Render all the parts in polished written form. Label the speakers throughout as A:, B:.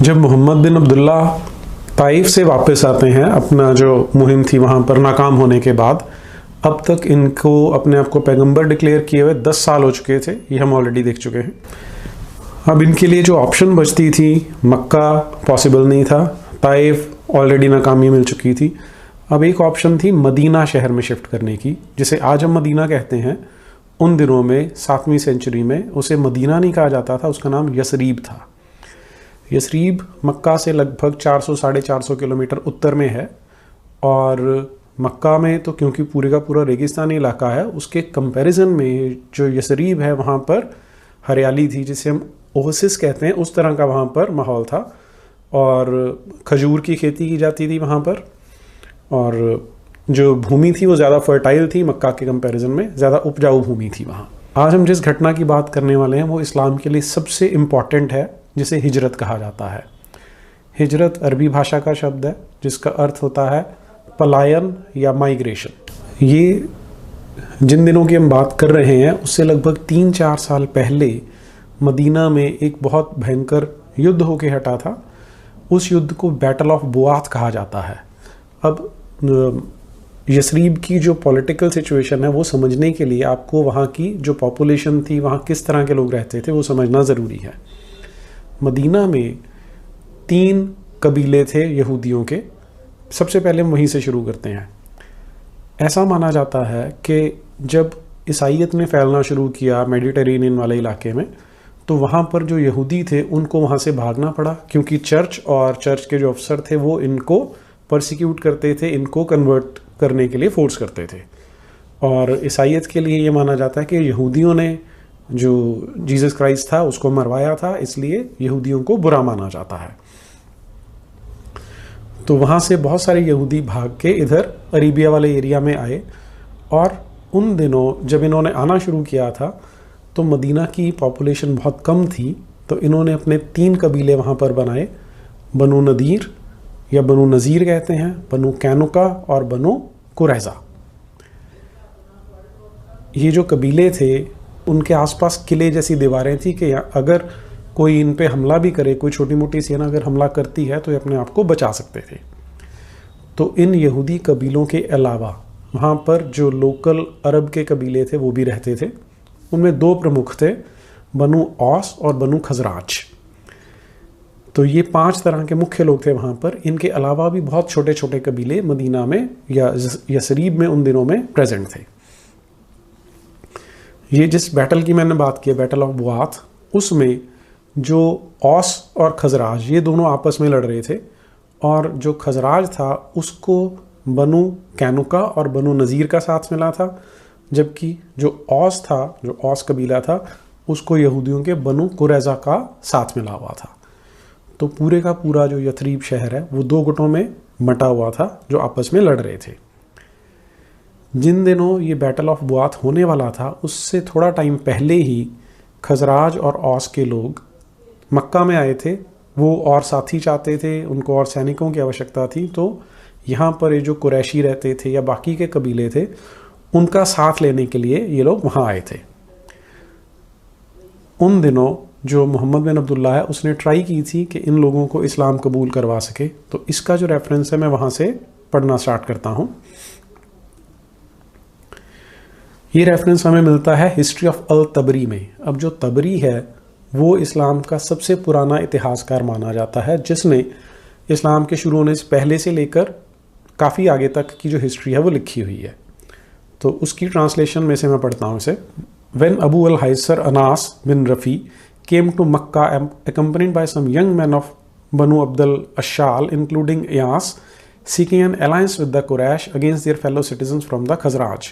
A: जब मोहम्मद बिन अब्दुल्ला ताइफ से वापस आते हैं, अपना जो मुहिम थी वहाँ पर नाकाम होने के बाद, अब तक इनको अपने आप को पैगंबर डिक्लेयर किए हुए 10 साल हो चुके थे। ये हम ऑलरेडी देख चुके हैं। अब इनके लिए जो ऑप्शन बचती थी, मक्का पॉसिबल नहीं था, ताइफ ऑलरेडी नाकामी मिल चुकी थी। अब एक ऑप्शन थी मदीना शहर में शिफ्ट करने की, जिसे आज हम मदीना कहते हैं। उन दिनों में 7वीं सेंचुरी में उसे मदीना नहीं कहा जाता था, उसका नाम यसरीब था। यसरीब मक्का से लगभग 400-450 किलोमीटर उत्तर में है। और मक्का में तो क्योंकि पूरे का पूरा रेगिस्तानी इलाका है, उसके कंपैरिजन में जो यसरीब है वहाँ पर हरियाली थी, जिसे हम ओसिस कहते हैं, उस तरह का वहाँ पर माहौल था। और खजूर की खेती की जाती थी वहाँ पर, और जो भूमि थी वो ज़्यादा फर्टाइल थी, मक्का के कंपैरिजन में ज़्यादा उपजाऊ भूमि थी वहाँ। आज हम जिस घटना की बात करने वाले हैं वो इस्लाम के लिए सबसे इम्पॉर्टेंट है, जिसे हिजरत कहा जाता है। हिजरत अरबी भाषा का शब्द है जिसका अर्थ होता है पलायन या माइग्रेशन। ये जिन दिनों की हम बात कर रहे हैं उससे लगभग 3-4 साल पहले मदीना में एक बहुत भयंकर युद्ध होके हटा था। उस युद्ध को बैटल ऑफ बुआत कहा जाता है। अब यसरीब की जो पॉलिटिकल सिचुएशन है वो समझने के लिए आपको वहाँ की जो पॉपुलेशन थी, वहाँ किस तरह के लोग रहते थे, वो समझना ज़रूरी है। मदीना में 3 कबीले थे यहूदियों के। सबसे पहले हम वहीं से शुरू करते हैं। ऐसा माना जाता है कि जब ईसाईयत ने फैलना शुरू किया मेडिटेरेनियन वाले इलाके में, तो वहाँ पर जो यहूदी थे उनको वहाँ से भागना पड़ा, क्योंकि चर्च और चर्च के जो अफसर थे वो इनको परसिक्यूट करते थे, इनको कन्वर्ट करने के लिए फोर्स करते थे। और ईसाईयत के लिए ये माना जाता है कि यहूदियों ने जो जीसस क्राइस्ट था उसको मरवाया था, इसलिए यहूदियों को बुरा माना जाता है। तो वहाँ से बहुत सारे यहूदी भाग के इधर अरेबिया वाले एरिया में आए। और उन दिनों जब इन्होंने आना शुरू किया था तो मदीना की पॉपुलेशन बहुत कम थी, तो इन्होंने अपने 3 कबीले वहाँ पर बनाए। बनु नदीर या बनु नज़ीर कहते हैं, बनु कैनुका और बनु कुरैज़ा। ये जो कबीले थे उनके आसपास किले जैसी दीवारें थी कि अगर कोई इन पे हमला भी करे, कोई छोटी मोटी सेना अगर हमला करती है तो ये अपने आप को बचा सकते थे। तो इन यहूदी कबीलों के अलावा वहाँ पर जो लोकल अरब के कबीले थे वो भी रहते थे। उनमें 2 प्रमुख थे, बनु औस और बनु खजराज। तो ये 5 तरह के मुख्य लोग थे वहाँ पर। इनके अलावा भी बहुत छोटे छोटे कबीले मदीना में या यसरीब में उन दिनों में प्रेजेंट थे। ये जिस बैटल की मैंने बात की, बैटल ऑफ बुआत, उसमें जो औस और खजराज ये दोनों आपस में लड़ रहे थे। और जो खजराज था उसको बनु कैनुका और बनु नज़ीर का साथ मिला था, जबकि जो औस था, जो औस कबीला था, उसको यहूदियों के बनु कुरैज़ा का साथ मिला हुआ था। तो पूरे का पूरा जो यथरीब शहर है वो 2 गुटों में बटा हुआ था जो आपस में लड़ रहे थे। जिन दिनों ये बैटल ऑफ बुआत होने वाला था उससे थोड़ा टाइम पहले ही खजराज और औस के लोग मक्का में आए थे। वो और साथी चाहते थे, उनको और सैनिकों की आवश्यकता थी। तो यहाँ पर ये जो कुरैशी रहते थे या बाकी के कबीले थे, उनका साथ लेने के लिए ये लोग वहाँ आए थे। उन दिनों जो मोहम्मद बिन अब्दुल्ला है उसने ट्राई की थी कि इन लोगों को इस्लाम कबूल करवा सके। तो इसका जो रेफरेंस है मैं वहाँ से पढ़ना स्टार्ट करता हूँ। ये रेफरेंस हमें मिलता है हिस्ट्री ऑफ अल तबरी में। अब जो तबरी है वो इस्लाम का सबसे पुराना इतिहासकार माना जाता है, जिसने इस्लाम के शुरू होने से पहले से लेकर काफ़ी आगे तक की जो हिस्ट्री है वो लिखी हुई है। तो उसकी ट्रांसलेशन में से मैं पढ़ता हूँ इसे। व्हेन अबू अल हैसर अनास बिन Rafi came to Makkah accompanied by some young men of Banu Abdul Ashal, including Iyas, seeking an alliance with the Quraysh against their fellow citizens from the Khazraj.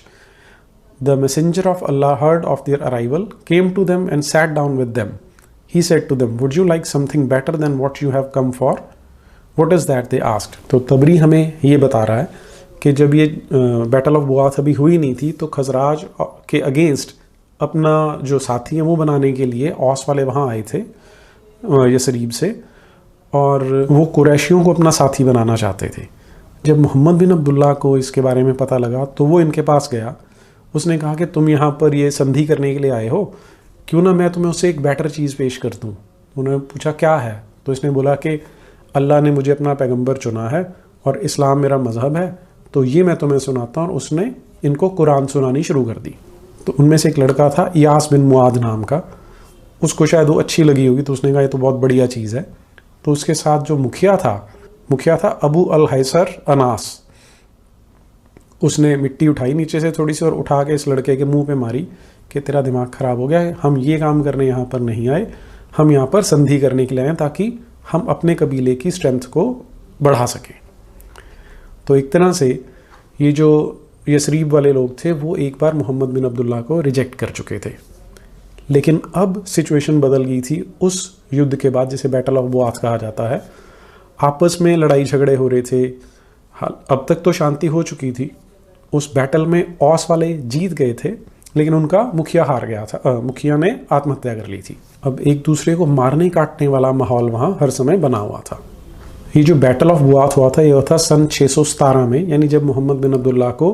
A: The messenger of Allah heard of their arrival, came to them and sat down with them. He said to them, "Would you like something better than what you have come for?" What is that? They asked. तो तबरी हमें ये बता रहा है कि जब ये battle of बुआत अभी हुई नहीं थी तो खजराज के अगेंस्ट अपना जो साथी है वो बनाने के लिए औस वाले वहाँ आए थे यसरीब से, और वो कुरैशियों को अपना साथी बनाना चाहते थे। जब मोहम्मद बिन अब्दुल्ला को इसके बारे में पता लगा तो वो इनके पास गया। उसने कहा कि तुम यहाँ पर ये संधि करने के लिए आए हो, क्यों ना मैं तुम्हें उससे एक बेटर चीज़ पेश कर दूँ। उन्होंने पूछा क्या है, तो इसने बोला कि अल्लाह ने मुझे अपना पैगंबर चुना है और इस्लाम मेरा मज़हब है, तो ये मैं तुम्हें सुनाता हूँ। और उसने इनको कुरान सुनानी शुरू कर दी। तो उनमें से एक लड़का था इयास बिन मुआद नाम का, उसको शायद वो अच्छी लगी होगी, तो उसने कहा ये तो बहुत बढ़िया चीज़ है। तो उसके साथ जो मुखिया था अबू अल हैसर अनास, उसने मिट्टी उठाई नीचे से थोड़ी सी और उठा के इस लड़के के मुंह पे मारी कि तेरा दिमाग ख़राब हो गया है, हम ये काम करने यहाँ पर नहीं आए, हम यहाँ पर संधि करने के लिए आए ताकि हम अपने कबीले की स्ट्रेंथ को बढ़ा सकें। तो एक तरह से ये जो यसरीब वाले लोग थे वो एक बार मोहम्मद बिन अब्दुल्ला को रिजेक्ट कर चुके थे, लेकिन अब सिचुएशन बदल गई थी उस युद्ध के बाद, जिसे बैटल ऑफ बुआत कहा जाता है। आपस में लड़ाई झगड़े हो रहे थे, अब तक तो शांति हो चुकी थी। उस बैटल में औस वाले जीत गए थे, लेकिन उनका मुखिया हार गया था, मुखिया ने आत्महत्या कर ली थी। अब एक दूसरे को मारने काटने वाला माहौल वहाँ हर समय बना हुआ था। ये जो बैटल ऑफ बुआत हुआ था, ये हुआ था सन 617 में, यानी जब मोहम्मद बिन अब्दुल्ला को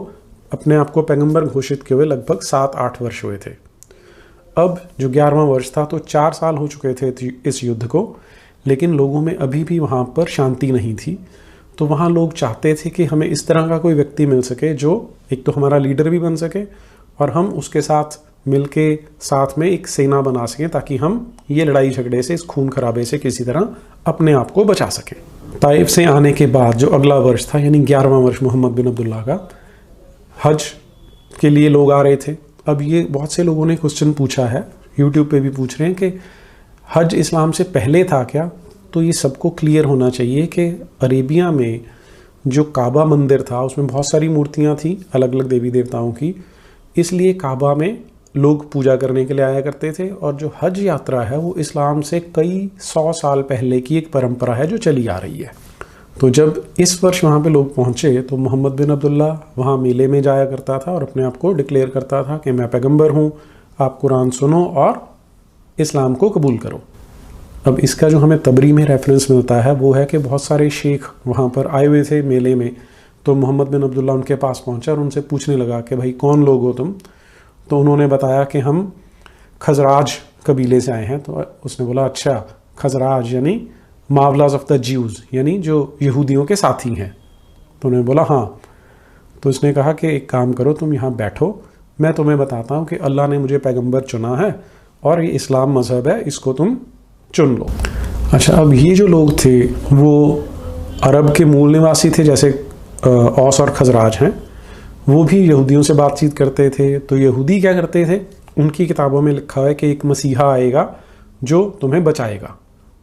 A: अपने आप को पैगंबर घोषित किए हुए लगभग 7-8 वर्ष हुए थे। अब जो 11वां वर्ष था, तो 4 साल हो चुके थे इस युद्ध को, लेकिन लोगों में अभी भी वहाँ पर शांति नहीं थी। तो वहाँ लोग चाहते थे कि हमें इस तरह का कोई व्यक्ति मिल सके जो एक तो हमारा लीडर भी बन सके और हम उसके साथ मिलके साथ में एक सेना बना सकें, ताकि हम ये लड़ाई झगड़े से, इस खून खराबे से किसी तरह अपने आप को बचा सकें। ताइफ से आने के बाद जो अगला वर्ष था, यानी 11वां वर्ष मोहम्मद बिन अब्दुल्ला का, हज के लिए लोग आ रहे थे। अब ये बहुत से लोगों ने क्वेश्चन पूछा है, यूट्यूब पे भी पूछ रहे हैं कि हज इस्लाम से पहले था क्या? तो ये सबको क्लियर होना चाहिए कि अरेबिया में जो काबा मंदिर था उसमें बहुत सारी मूर्तियाँ थी अलग अलग देवी देवताओं की, इसलिए काबा में लोग पूजा करने के लिए आया करते थे। और जो हज यात्रा है वो इस्लाम से कई 100 साल पहले की एक परंपरा है जो चली आ रही है। तो जब इस वर्ष वहाँ पे लोग पहुँचे तो मोहम्मद बिन अब्दुल्ला वहाँ मेले में जाया करता था और अपने आप को डिक्लेयर करता था कि मैं पैगंबर हूँ, आप कुरान सुनो और इस्लाम को कबूल करो। अब इसका जो हमें तबरी में रेफरेंस मिलता है वो है कि बहुत सारे शेख वहाँ पर आए हुए थे मेले में, तो मोहम्मद बिन अब्दुल्ला उनके पास पहुँचा और उनसे पूछने लगा कि भाई कौन लोग हो तुम? तो उन्होंने बताया कि हम खजराज कबीले से आए हैं। तो उसने बोला अच्छा, खजराज यानी मावलाज ऑफ द ज्यूज़, यानी जो यहूदियों के साथी हैं। तो उन्होंने बोला हाँ। तो उसने कहा कि एक काम करो, तुम यहाँ बैठो, मैं तुम्हें बताता हूँ कि अल्लाह ने मुझे पैगंबर चुना है और ये इस्लाम मज़हब है, इसको तुम चुन लो। अच्छा, अब ये जो लोग थे वो अरब के मूल निवासी थे, जैसे औस और खजराज हैं, वो भी यहूदियों से बातचीत करते थे। तो यहूदी क्या करते थे, उनकी किताबों में लिखा है कि एक मसीहा आएगा जो तुम्हें बचाएगा।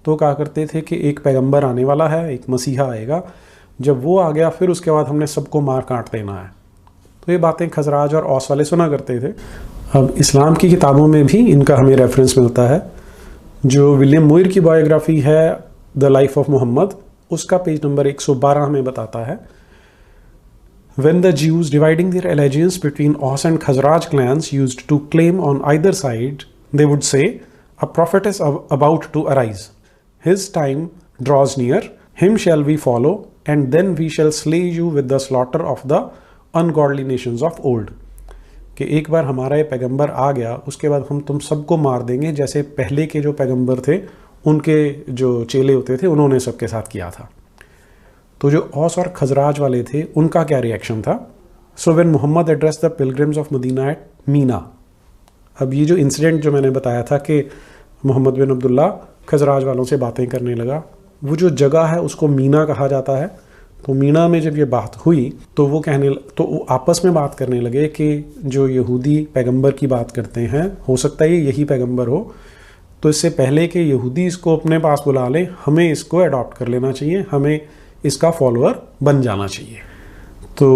A: तो कहा करते थे कि एक पैगंबर आने वाला है, एक मसीहा आएगा, जब वो आ गया फिर उसके बाद हमने सबको मार काट देना है। तो ये बातें खजराज और औस वाले सुना करते थे। अब इस्लाम की किताबों में भी इनका हमें रेफरेंस मिलता है। जो विलियम मुइर की बायोग्राफी है द लाइफ ऑफ मोहम्मद, उसका पेज नंबर 112 हमें बताता है, When the Jews dividing their allegiance between Aus and Khazraj clans used to claim on either side, they would say, a prophet is about to arise. His time draws near, him shall we follow, and then we shall slay you with the slaughter of the ungodly nations of old. कि एक बार हमारा ये पैगंबर आ गया, उसके बाद हम तुम सबको मार देंगे, जैसे पहले के जो पैगंबर थे उनके जो चेले होते थे उन्होंने सबके साथ किया था। तो जो औस और खजराज वाले थे उनका क्या रिएक्शन था? So when Muhammad address the pilgrims of Medina at Mina, अब ये जो इंसिडेंट जो मैंने बताया था कि मोहम्मद बिन अब्दुल्ला खजराज वालों से बातें करने लगा, वो जो जगह है उसको मीना कहा जाता है। तो मीना में जब ये बात हुई तो वो आपस में बात करने लगे कि जो यहूदी पैगंबर की बात करते हैं, हो सकता है ये यही पैगंबर हो, तो इससे पहले कि यहूदी इसको अपने पास बुला लें, हमें इसको अडॉप्ट कर लेना चाहिए, हमें इसका फॉलोअर बन जाना चाहिए। तो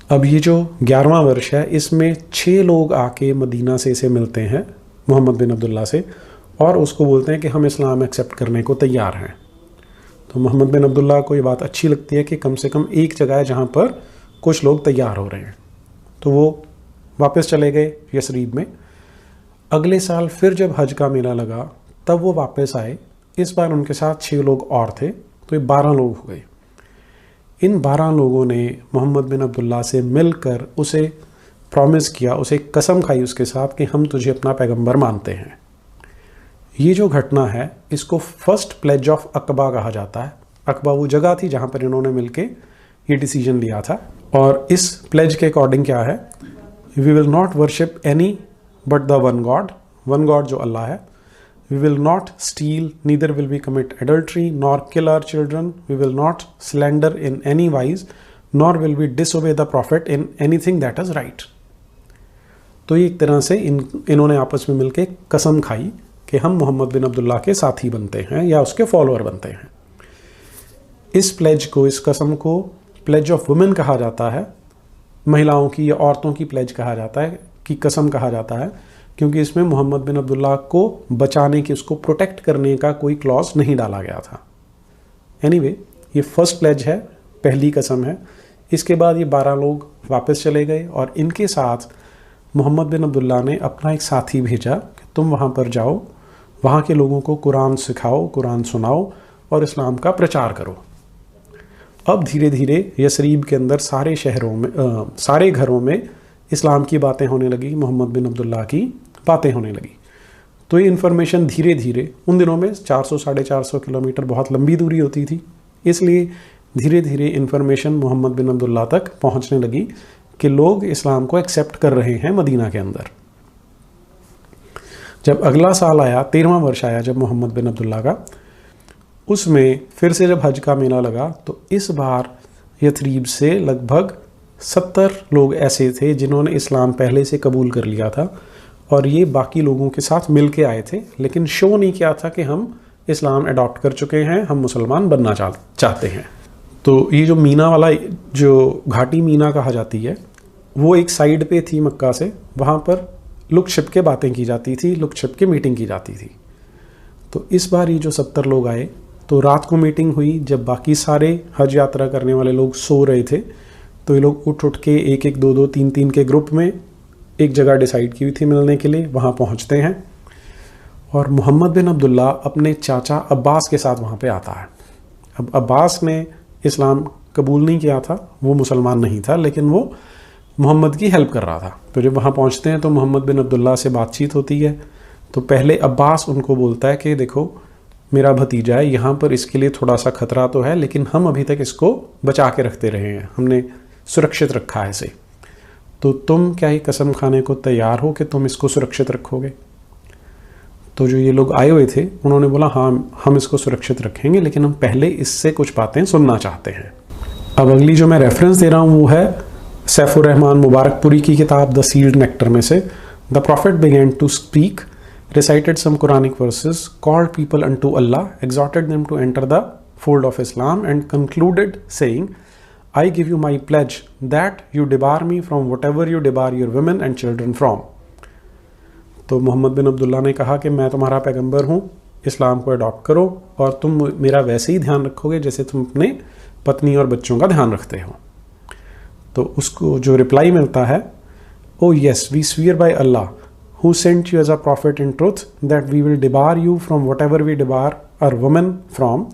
A: अब ये जो 11वां वर्ष है, इसमें 6 लोग आके मदीना से इसे मिलते हैं मोहम्मद बिन अब्दुल्ला से और उसको बोलते हैं कि हम इस्लाम एक्सेप्ट करने को तैयार हैं। तो मोहम्मद बिन अब्दुल्ला को ये बात अच्छी लगती है कि कम से कम एक जगह है जहाँ पर कुछ लोग तैयार हो रहे हैं। तो वो वापस चले गए यसरीब में। अगले साल फिर जब हज का मेला लगा तब वो वापस आए। इस बार उनके साथ 6 लोग और थे, तो ये 12 लोग हो गए। इन 12 लोगों ने मोहम्मद बिन अब्दुल्ला से मिलकर उसे प्रॉमिस किया, उसे कसम खाई उसके साथ कि हम तुझे अपना पैगंबर मानते हैं। ये जो घटना है इसको फर्स्ट प्लेज ऑफ अकबा कहा जाता है। अकबा वो जगह थी जहाँ पर इन्होंने मिलके ये डिसीजन लिया था। और इस प्लेज के अकॉर्डिंग क्या है, we will not worship any but the one God जो अल्लाह है। We will not steal, neither will we commit adultery, nor kill our children. We will not slander in any wise, nor will we disobey the prophet in anything that is right. तो ये एक तरह से इन्होंने आपस में मिलके कसम खाई कि हम मोहम्मद बिन अब्दुल्ला के साथी बनते हैं या उसके फॉलोअर बनते हैं। इस प्लेज को, इस कसम को प्लेज ऑफ वुमेन कहा जाता है, महिलाओं की या औरतों की प्लेज कहा जाता है, की कसम कहा जाता है, क्योंकि इसमें मोहम्मद बिन अब्दुल्ला को बचाने की, उसको प्रोटेक्ट करने का कोई क्लॉज नहीं डाला गया था। एनीवे, ये फर्स्ट प्लेज है, पहली कसम है। इसके बाद ये 12 लोग वापस चले गए और इनके साथ मोहम्मद बिन अब्दुल्ला ने अपना एक साथी भेजा कि तुम वहाँ पर जाओ, वहाँ के लोगों को कुरान सिखाओ, कुरान सुनाओ और इस्लाम का प्रचार करो। अब धीरे धीरे यसरीब के अंदर सारे शहरों में, सारे घरों में इस्लाम की बातें होने लगी, मोहम्मद बिन अब्दुल्ला की बातें होने लगी। तो ये इन्फॉर्मेशन धीरे धीरे, उन दिनों में 400-450 किलोमीटर बहुत लंबी दूरी होती थी, इसलिए धीरे धीरे इन्फॉर्मेशन मोहम्मद बिन अब्दुल्ला तक पहुंचने लगी कि लोग इस्लाम को एक्सेप्ट कर रहे हैं मदीना के अंदर। जब अगला साल आया, 13वां वर्ष आया जब मोहम्मद बिन अब्दुल्ला का, उसमें फिर से जब हज का मेला लगा तो इस बार यथरीब से लगभग 70 लोग ऐसे थे जिन्होंने इस्लाम पहले से कबूल कर लिया था और ये बाकी लोगों के साथ मिल के आए थे, लेकिन शो नहीं किया था कि हम इस्लाम अडॉप्ट कर चुके हैं, हम मुसलमान बनना चाहते हैं। तो ये जो मीना वाला, जो घाटी मीना कहा जाती है, वो एक साइड पे थी मक्का से, वहाँ पर लुक छिप के बातें की जाती थी, लुक छिप के मीटिंग की जाती थी। तो इस बार ये जो 70 लोग आए तो रात को मीटिंग हुई, जब बाकी सारे हज यात्रा करने वाले लोग सो रहे थे तो ये लोग उठ के एक एक, दो दो, तीन तीन के ग्रुप में एक जगह डिसाइड की हुई थी मिलने के लिए, वहाँ पहुँचते हैं और मोहम्मद बिन अब्दुल्ला अपने चाचा अब्बास के साथ वहाँ पे आता है। अब अब्बास ने इस्लाम कबूल नहीं किया था, वो मुसलमान नहीं था, लेकिन वो मोहम्मद की हेल्प कर रहा था। तो जब वहाँ पहुँचते हैं तो मोहम्मद बिन अब्दुल्ला से बातचीत होती है। तो पहले अब्बास उनको बोलता है कि देखो मेरा भतीजा है, यहाँ पर इसके लिए थोड़ा सा खतरा तो है, लेकिन हम अभी तक इसको बचा के रखते रहे हैं, हमने सुरक्षित रखा है इसे, तो तुम क्या ही कसम खाने को तैयार हो कि तुम इसको सुरक्षित रखोगे? तो जो ये लोग आए हुए थे उन्होंने बोला हाँ हम इसको सुरक्षित रखेंगे, लेकिन हम पहले इससे कुछ बातें सुनना चाहते हैं। अब अगली जो मैं रेफरेंस दे रहा हूँ वो है सैफुर रहमान मुबारकपुरी की किताब द सील्ड नेक्टर में से। The prophet began to speak, recited some Quranic verses, called people unto Allah, exhorted them to enter the fold of Islam, and concluded saying, I give you my pledge that you debar me from whatever you debar your women and children from. तो मोहम्मद बिन अब्दुल्ला ने कहा कि मैं तुम्हारा पैगंबर हूँ, इस्लाम को adopt करो और तुम मेरा वैसे ही ध्यान रखोगे जैसे तुम अपने पत्नी और बच्चों का ध्यान रखते हो। तो उसको जो रिप्लाई मिलता है, oh yes we swear by Allah who sent you as a prophet in truth that we will debar you from whatever we debar our women from.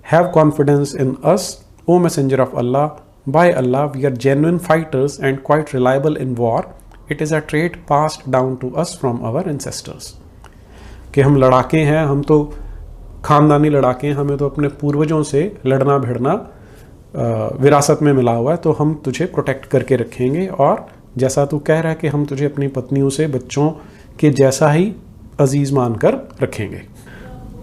A: Have confidence in us, O messenger of Allah. By Allah, we are genuine fighters and quite reliable in war. It is a trait passed down to us from our ancestors. कि हम लड़ाके हैं, हम तो खानदानी लड़ाके हैं, हमें तो अपने पूर्वजों से लड़ना भिड़ना विरासत में मिला हुआ है, तो हम तुझे प्रोटेक्ट करके रखेंगे और जैसा तू कह रहा है कि हम तुझे अपनी पत्नियों से, बच्चों के जैसा ही अजीज मानकर रखेंगे।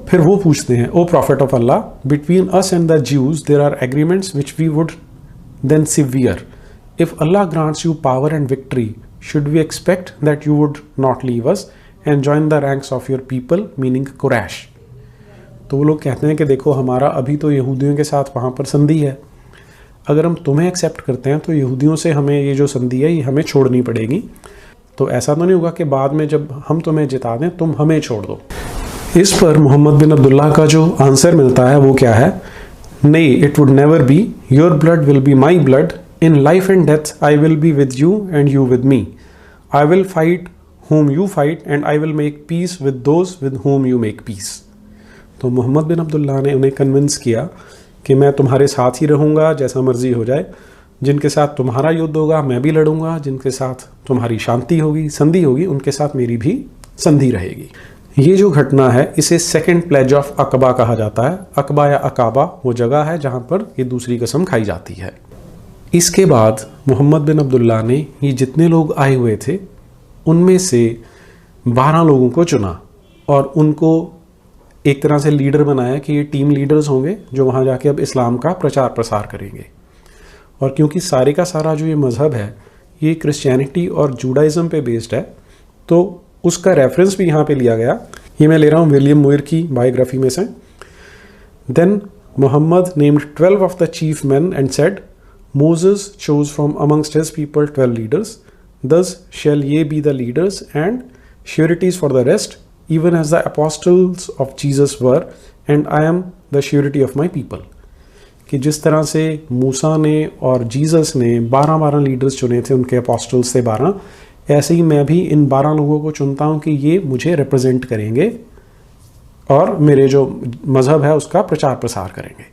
A: फिर वो पूछते हैं, O prophet of Allah, between us and the Jews there are agreements which we would then sever. If Allah grants you power and victory, should we expect that you would not leave us and join the ranks of your people, meaning Quraysh. तो वो लोग कहते हैं कि देखो हमारा अभी तो यहूदियों के साथ वहाँ पर संधि है, अगर हम तुम्हें एक्सेप्ट करते हैं तो यहूदियों से हमें ये जो संधि है ये हमें छोड़नी पड़ेगी। तो ऐसा तो नहीं होगा कि बाद में जब हम तुम्हें जिता दें तुम हमें छोड़ दो। इस पर मोहम्मद बिन अब्दुल्ला का जो आंसर मिलता है वो क्या है, नहीं, it would never be, your blood will be my blood, in life and death I will be with you and you with me, I will fight whom you fight and I will make peace with those with whom you make peace। तो मोहम्मद बिन अब्दुल्ला ने उन्हें convince किया कि मैं तुम्हारे साथ ही रहूँगा, जैसा मर्जी हो जाए, जिनके साथ तुम्हारा युद्ध होगा मैं भी लड़ूंगा, जिनके साथ तुम्हारी शांति होगी, संधि होगी, उनके साथ मेरी भी संधि रहेगी। ये जो घटना है इसे सेकंड प्लेज ऑफ अकबा कहा जाता है। अकबा या अकाबा वो जगह है जहाँ पर ये दूसरी कसम खाई जाती है। इसके बाद मोहम्मद बिन अब्दुल्ला ने ये जितने लोग आए हुए थे उनमें से 12 लोगों को चुना और उनको एक तरह से लीडर बनाया कि ये टीम लीडर्स होंगे जो वहाँ जाके अब इस्लाम का प्रचार प्रसार करेंगे। और क्योंकि सारे का सारा जो ये मज़हब है ये क्रिश्चियनिटी और जूडाइज़म पे बेस्ड है, तो उसका रेफरेंस भी यहाँ पे लिया गया। ये मैं ले रहा हूँ विलियम मुइर की बायोग्राफी में से। Then Muhammad named 12 of the chief man and said, Moses chose from amongst his people 12 leaders, thus shall ye be the leaders and sureties for the rest, even as the apostles of Jesus were, and I am the surety of my people। कि जिस तरह से मूसा ने और Jesus ने 12 leaders चुने थे, उनके अपोस्टल्स थे 12, ऐसे ही मैं भी इन 12 लोगों को चुनता हूँ कि ये मुझे रिप्रेजेंट करेंगे और मेरे जो मज़हब है उसका प्रचार प्रसार करेंगे।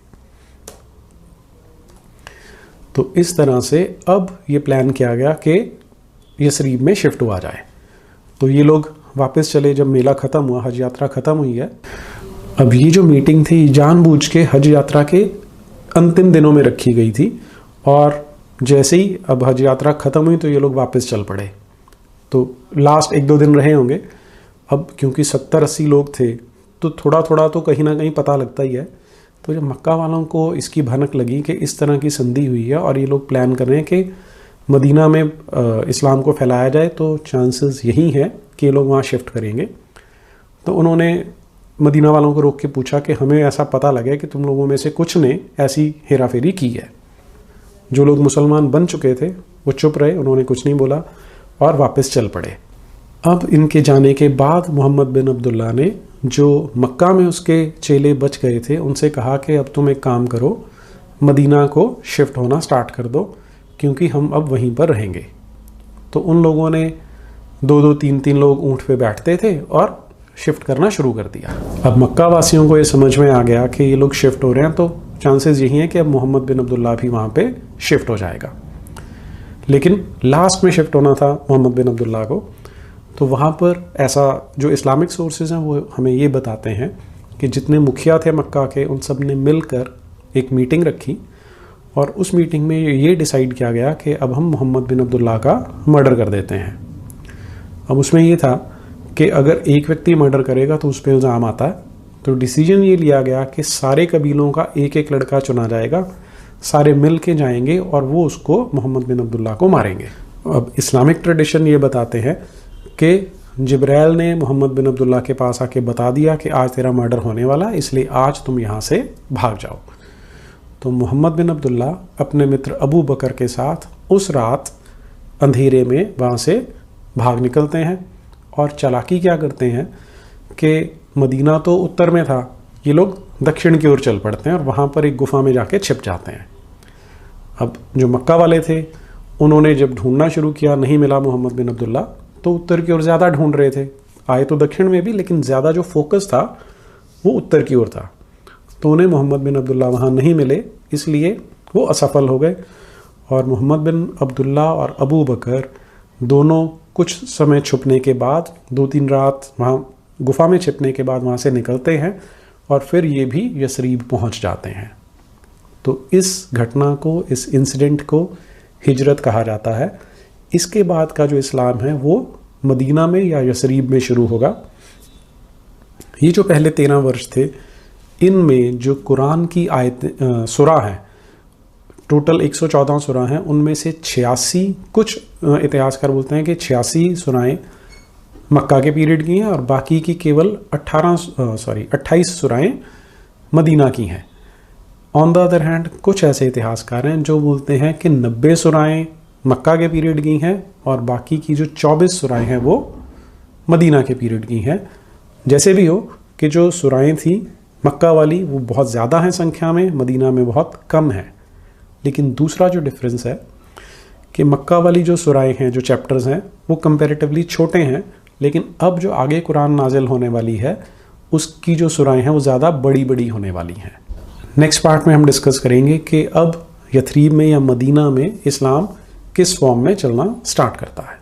A: तो इस तरह से अब ये प्लान किया गया कि यसरीब में शिफ्ट हुआ जाए। तो ये लोग वापस चले जब मेला ख़त्म हुआ, हज यात्रा ख़त्म हुई है। अब ये जो मीटिंग थी जानबूझ के हज यात्रा के अंतिम दिनों में रखी गई थी और जैसे ही अब हज यात्रा ख़त्म हुई तो ये लोग वापस चल पड़े। तो लास्ट 1-2 दिन रहे होंगे। अब क्योंकि 70-80 लोग थे तो थोड़ा थोड़ा तो कहीं ना कहीं पता लगता ही है। तो जब मक्का वालों को इसकी भनक लगी कि इस तरह की संधि हुई है और ये लोग प्लान कर रहे हैं कि मदीना में इस्लाम को फैलाया जाए, तो चांसेस यही है कि ये लोग वहाँ शिफ्ट करेंगे। तो उन्होंने मदीना वालों को रोक के पूछा कि हमें ऐसा पता लगा कि तुम लोगों में से कुछ ने ऐसी हेराफेरी की है। जो लोग मुसलमान बन चुके थे वो चुप रहे, उन्होंने कुछ नहीं बोला और वापस चल पड़े। अब इनके जाने के बाद मोहम्मद बिन अब्दुल्ला ने जो मक्का में उसके चेले बच गए थे उनसे कहा कि अब तुम एक काम करो, मदीना को शिफ्ट होना स्टार्ट कर दो क्योंकि हम अब वहीं पर रहेंगे। तो उन लोगों ने 2-2, 3-3 लोग ऊँट पे बैठते थे और शिफ्ट करना शुरू कर दिया। अब मक्का वासियों को ये समझ में आ गया कि ये लोग शिफ्ट हो रहे हैं, तो चांसेस यही हैं कि अब मोहम्मद बिन अब्दुल्ला भी वहाँ पे शिफ्ट हो जाएगा। लेकिन लास्ट में शिफ्ट होना था मोहम्मद बिन अब्दुल्ला को। तो वहाँ पर ऐसा जो इस्लामिक सोर्सेज हैं वो हमें ये बताते हैं कि जितने मुखिया थे मक्का के उन सब ने मिलकर एक मीटिंग रखी और उस मीटिंग में ये डिसाइड किया गया कि अब हम मोहम्मद बिन अब्दुल्ला का मर्डर कर देते हैं। अब उसमें ये था कि अगर एक व्यक्ति मर्डर करेगा तो उस पर इल्ज़ाम आता है। तो डिसीजन ये लिया गया कि सारे कबीलों का एक एक लड़का चुना जाएगा, सारे मिल के जाएंगे और वो उसको मोहम्मद बिन अब्दुल्ला को मारेंगे। अब इस्लामिक ट्रेडिशन ये बताते हैं कि जिब्राइल ने मोहम्मद बिन अब्दुल्ला के पास आके बता दिया कि आज तेरा मर्डर होने वाला, इसलिए आज तुम यहाँ से भाग जाओ। तो मोहम्मद बिन अब्दुल्ला अपने मित्र अबू बकर के साथ उस रात अंधेरे में वहाँ से भाग निकलते हैं और चालाकी क्या करते हैं कि मदीना तो उत्तर में था, ये लोग दक्षिण की ओर चल पड़ते हैं और वहाँ पर एक गुफा में जाके छिप जाते हैं। अब जो मक्का वाले थे उन्होंने जब ढूंढना शुरू किया, नहीं मिला मोहम्मद बिन अब्दुल्ला, तो उत्तर की ओर ज़्यादा ढूंढ रहे थे। आए तो दक्षिण में भी, लेकिन ज़्यादा जो फोकस था वो उत्तर की ओर था। तो उन्हें मोहम्मद बिन अब्दुल्ला वहाँ नहीं मिले, इसलिए वो असफल हो गए। और मोहम्मद बिन अब्दुल्ला और अबू बकर दोनों कुछ समय छुपने के बाद, 2-3 रात वहाँ गुफा में छिपने के बाद वहाँ से निकलते हैं और फिर ये भी यसरीब पहुँच जाते हैं। तो इस घटना को, इस इंसिडेंट को हिजरत कहा जाता है। इसके बाद का जो इस्लाम है वो मदीना में या यसरीब में शुरू होगा। ये जो पहले 13 वर्ष थे, इनमें जो कुरान की आयत सुरा हैं, टोटल 114 सुरा हैं, उनमें से 86, कुछ इतिहासकार बोलते हैं कि 86 सुराएं मक्का के पीरियड की हैं और बाकी की केवल 28 सुराएं मदीना की हैं। ऑन द अदर हैंड कुछ ऐसे इतिहासकार हैं जो बोलते हैं कि 90 सुराएं मक्का के पीरियड की हैं और बाकी की जो 24 सुराएं हैं वो मदीना के पीरियड की हैं। जैसे भी हो कि जो सुराएं थी मक्का वाली वो बहुत ज़्यादा हैं संख्या में, मदीना में बहुत कम है। लेकिन दूसरा जो डिफरेंस है कि मक्का वाली जो सुराएं हैं, जो चैप्टर्स हैं, वो कंपैरेटिवली छोटे हैं, लेकिन अब जो आगे कुरान नाजिल होने वाली है उसकी जो सुराएं हैं वो ज़्यादा बड़ी बड़ी होने वाली हैं। नेक्स्ट पार्ट में हम डिस्कस करेंगे कि अब यथरीब में या मदीना में इस्लाम किस फॉर्म में चलना स्टार्ट करता है।